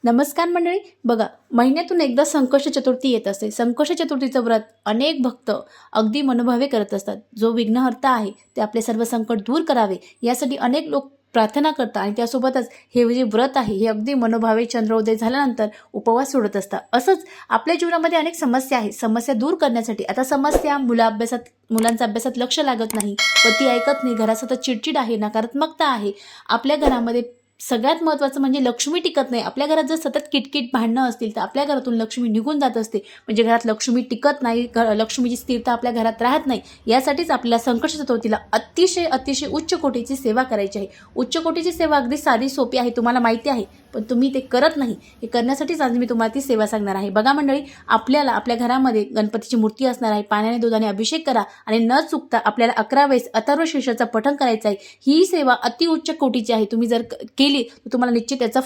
नमस्कार मंडळी. बघा, महिन्यातून एकदा संकष्ट चतुर्थी येत असते. संकष्ट चतुर्थीचं व्रत अनेक भक्त अगदी मनोभावे करत असतात. जो विघ्नहर्ता आहे ते आपले सर्व संकट दूर करावे यासाठी अनेक लोक प्रार्थना करतात आणि त्यासोबतच हे जे व्रत आहे हे अगदी मनोभावे चंद्रोदय झाल्यानंतर उपवास सोडत असतात. असंच आपल्या जीवनामध्ये अनेक समस्या आहेत. समस्या दूर करण्यासाठी आता समस्या मुलांचा अभ्यासात लक्ष लागत नाही, पती ऐकत नाही, घरात सतत चिडचिड आहे, नकारात्मकता आहे. आपल्या घरामध्ये सगळ्यात महत्त्वाचं म्हणजे लक्ष्मी टिकत नाही. आपल्या घरात जर सतत किटकिट भांडणं असतील तर आपल्या घरातून लक्ष्मी निघून जात असते. म्हणजे घरात लक्ष्मी टिकत नाही, लक्ष्मीची स्थिरता आपल्या घरात राहत नाही. यासाठीच आपल्याला संकष्ट चतुर्थीला अतिशय उच्च कोटीची सेवा करायची आहे. उच्च कोटीची सेवा अगदी साधी सोपी आहे, तुम्हाला माहिती आहे, पण तुम्ही ते करत नाही. हे करण्यासाठीच आज मी तुम्हाला ती सेवा सांगणार आहे. बघा मंडळी, आपल्याला आपल्या घरामध्ये गणपतीची मूर्ती असणार आहे. पाण्याने दुधाने अभिषेक करा आणि न चुकता आपल्याला 11 वेळेस अथर्व शीर्षाचं पठण करायचं आहे. ही सेवा अतिउच्च कोटीची आहे. तुम्ही जर केली तर तुम्हाला निश्चित त्याचा